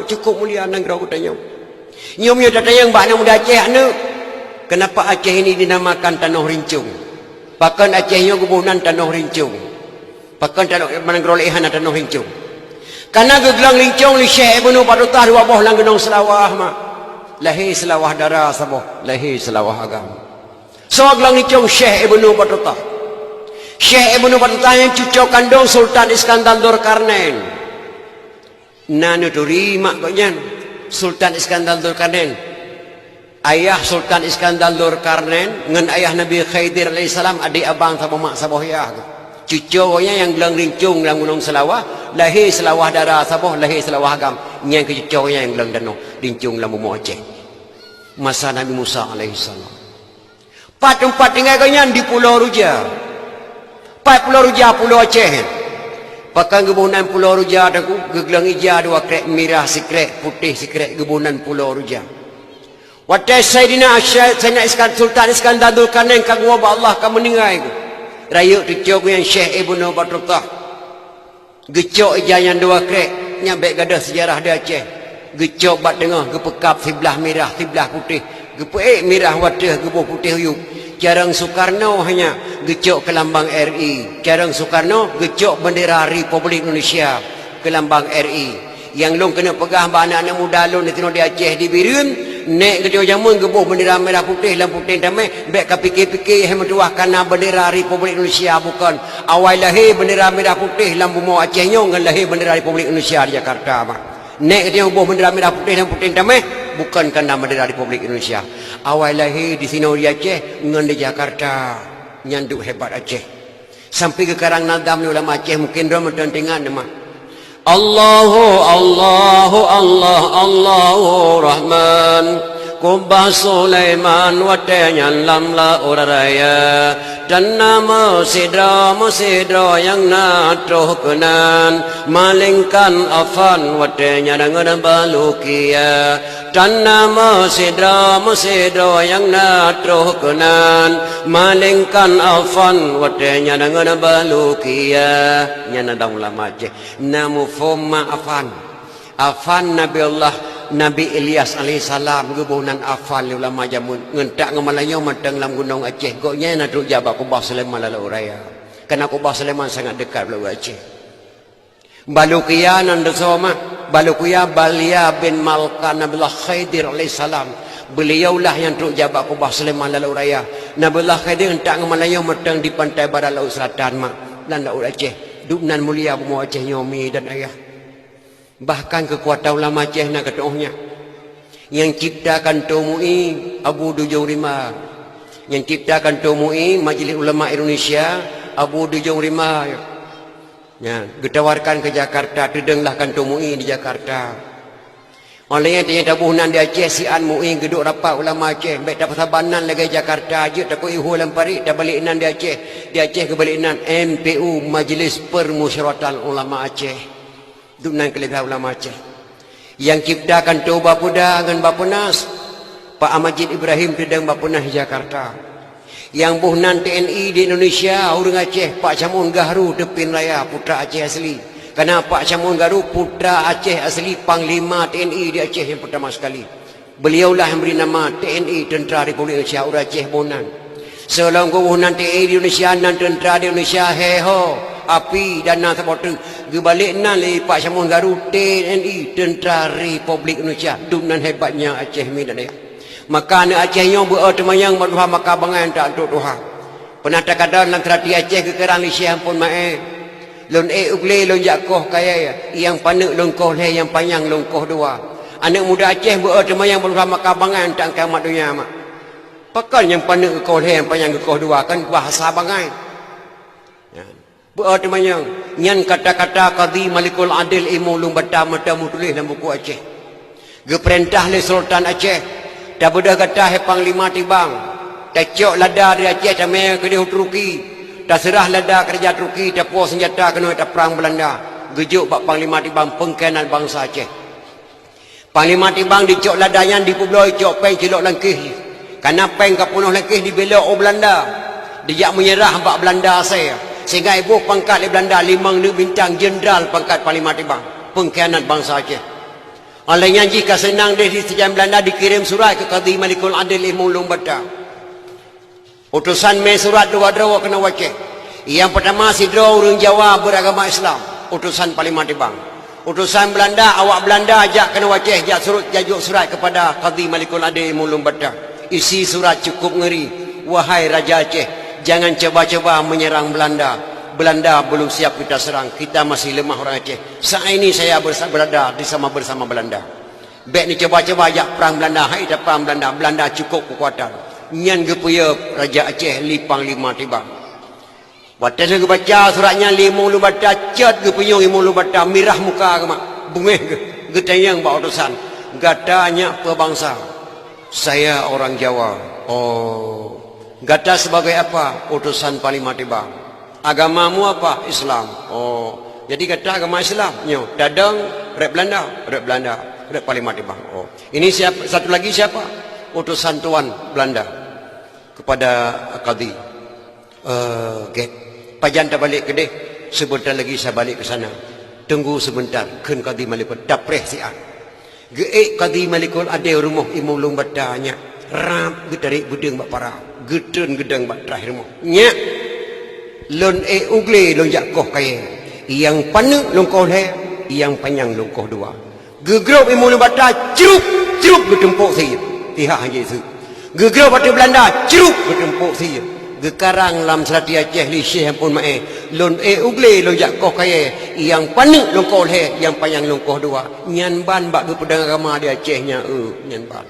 Cukup mulia negara kutanya. Nyom datang bak muda Aceh anu. Kenapa Aceh ini dinamakan Tanah Rincung? Bahkan Acehnya gubunan Tanah Rincung. Bahkan tanah mananggrolehan Tanah Rincung. Karena gegelang rincung li Syekh Ibnu Battuah dua boh lang genong selawah mak. Lahir selawah darah saboh, lahir selawah agama. So gelang rincung Syekh Ibnu Battuah. Syekh Ibnu Battuah yang cucu kandung Sultan Iskandar Dzulkarnain. Nanu terima koknya Sultan Iskandar Dzulkarnain. Ayah Sultan Iskandar Dzulkarnain ngan ayah Nabi Khidir alaihissalam adik abang sama mak saboh ya. Cucunya yang gelang rincung dalam gunung selawah, lahir selawah darah saboh, lahir selawah agam. Yang cucunya yang gelang danau rincung dalam bumi Aceh. Masa Nabi Musa alaihissalam. Tempat tinggal koknya di Pulau Ruja. Pulau Ruja, Pulau Aceh. Pakai gebunan Pulau Ruja aku gegelang ija dua krek merah sikrek putih sikrek gebunan Pulau Ruja. Waktu Sayyidina Sultan Iskandar Dzulkarnain kagum Allah kamu meninggal aku. Raya cucuk yang Syekh Ibnu Battuah. Gecok ija yang dua krek nyampe gadah sejarah dia Aceh. Gecok bat tengah gepekap sebelah merah sebelah putih. Gepek merah watih gebuh putih huyuk. Jarang Soekarno hanya gecok ke lambang RI. Jarang Soekarno gecok bendera Republik Indonesia ke lambang RI. Yang long kena pegah anak-anak muda long di Aceh di Birun. Nek gecok jamun gebuh bendera merah putih dan putih damai. Baik ke fikir-fikir yang mentuahkan bendera Republik Indonesia bukan. Awal lahir bendera merah putih dalam bumi Aceh nyong dengan lahir bendera Republik Indonesia di Jakarta. Nek gecok gebuh bendera merah putih dan putih damai. Bukan kerana bendera Republik Indonesia. Awal lahir di sini di Aceh, dengan di Jakarta, nyanduk hebat Aceh. Sampai ke Karang Nadam ni ulama Aceh mungkin dia mententingan nama. Allahu Allahu Allah Allahu Rahman. Kubah Sulaiman watenyan lamla uraraya. Dan nama sidra yang natruh kenan. Malingkan afan watenya dengan balukia. Dan nama sidra yang natruh kenan. Malingkan afan watenya dengan balukia. Nyana daun lama Aceh. Namu foma afan. Afan Nabi Allah Nabi Ilyas alaihissalam gebunan afal ulama jamun ngentak ngamalanyo matang dalam gunung Aceh koknya nak duk jabak Kubah Sulaiman lalu raya kerana Kubah Sulaiman sangat dekat lalu Aceh. Balukia nan desoma Balukia Balia bin Malka Nabiullah Khidir alaihissalam beliaulah yang duk jabak Kubah Sulaiman lalu raya. Nabiullah Khidir ngentak ngamalanyo matang di pantai barat laut selatan mak dan laut Aceh duk nan mulia bumi Aceh nyomi dan ayah. Bahkan kekuatan ulama Aceh nak ketuhnya yang ciptakan Tumui Abu Dujung Rima, yang ciptakan Tumui Majlis Ulama Indonesia Abu Dujung Rima ya, ditawarkan ke Jakarta, terdenglahkan Tumui di Jakarta. Oleh yang tanya tabuhan di Aceh sian Mui geduk rapat ulama Aceh baik tak pasabanan lagi Jakarta aja tak koi hulam parik tak balik nan di Aceh ke balik nan MPU Majlis Permusyawaratan Ulama Aceh. Dunan kelebihan ulama Aceh yang ciptakan tu Bapuda dengan Bapunas Pak Amajid Ibrahim sedang Bapunas di Jakarta yang buhnan TNI di Indonesia orang Aceh Pak Camun Gahru Depin Raya putra Aceh asli kerana Pak Camun Gahru putra Aceh asli Panglima TNI di Aceh yang pertama sekali beliaulah yang beri nama TNI Tentera Republik Indonesia orang Aceh buhnan selama buhnan TNI di Indonesia dan Tentera di Indonesia heho api dan nak seperti gebalik nan le Pak Camun Gahru TNI Tentera Republik Indonesia dunan hebatnya Aceh mi dan maka anak Aceh yang bertemayang berdoa maka bangan tak untuk doa pernah tak ada dalam terati Aceh ke kerang li syah pun mae lon ugle lon jakoh kaya yang panek lon koh le yang panjang lon koh dua anak muda Aceh bertemayang berdoa maka bangan tak kiamat dunia mak pakan yang panek koh le yang panjang koh dua kan bahasa bangai bertemayang nyan kata-kata Qadhi Malikul Adil imulung bata-mata mutulis dalam buku Aceh geperintah le Sultan Aceh dah bedah kata he Panglima Tibang dah cok lada dari Aceh sampai ke di Turki dah serah lada kerja Turki dah puas senjata kena dah perang Belanda gejuk Pak Panglima Tibang pengkhianat bangsa Aceh. Panglima Tibang dicok ladanya di Publoi cok peng cilok langkih karena peng kapunuh langkih dibelok Belanda dia menyerah Pak Belanda saya sehingga ibu pangkat di Belanda 5 bintang jenderal pangkat Panglima Tibang pengkhianat bangsa Aceh Olehnya jika senang dari sejarah Belanda dikirim surat ke Qadhi Malikul Adil Mulung Bata. Utusan main surat dua draw kena waceh. Yang pertama si draw orang Jawa beragama Islam. Utusan Parlimen Tibang. Utusan Belanda, awak Belanda ajak kena waceh, jajuk surat kepada Qadhi Malikul Adil Mulung Bata. Isi surat cukup ngeri. Wahai Raja Aceh, jangan coba-coba menyerang Belanda. Belanda belum siap kita serang. Kita masih lemah orang Aceh. Saat ini saya berada bersama Belanda. Baik ni coba-coba ajak perang Belanda. Hai dah perang Belanda. Belanda cukup kekuatan. Nyan gepuya Raja Aceh lipang lima tibang. Waktu saya baca suratnya limung lu baca cat gepuya limung lu baca mirah muka ke mak. Bungeh ke. Getayang bawa utusan. Gatanya pebangsa. Saya orang Jawa. Oh. Gata sebagai apa? Utusan Parlimen Tibang. Agamamu apa? Islam. Oh. Jadi kata agama Islam. Nyo. Dadang, rep Belanda. Rep Parlimen Tibang. Oh. Ini siapa? Satu lagi siapa? Utusan Tuan Belanda. Kepada Qadhi. Get. Pajan tak balik ke deh. Sebentar lagi saya balik ke sana. Tunggu sebentar. Ken Qadhi Malikul. Dapreh siap. Geek Qadhi Malikul ada rumah imulung batanya. Rap getarik budeng bak parah. Gedeng gedeng bak terakhir rumah. Nyak. Lon ugle lon jakoh kaya. Yang panu longkoh le. Yang panjang longkoh dua. Gegrop imulung bata ceruk getempuk saya. Pihak hanya itu. Gegrop bata Belanda ceruk getempuk saya. Gekarang lam Selati Aceh li Syekh pun mae. Lon ugle lon jakoh kaya. Yang panu longkoh le. Yang panjang longkoh dua. Nyan ban bak pedang agama di Acehnya. Nyan ban.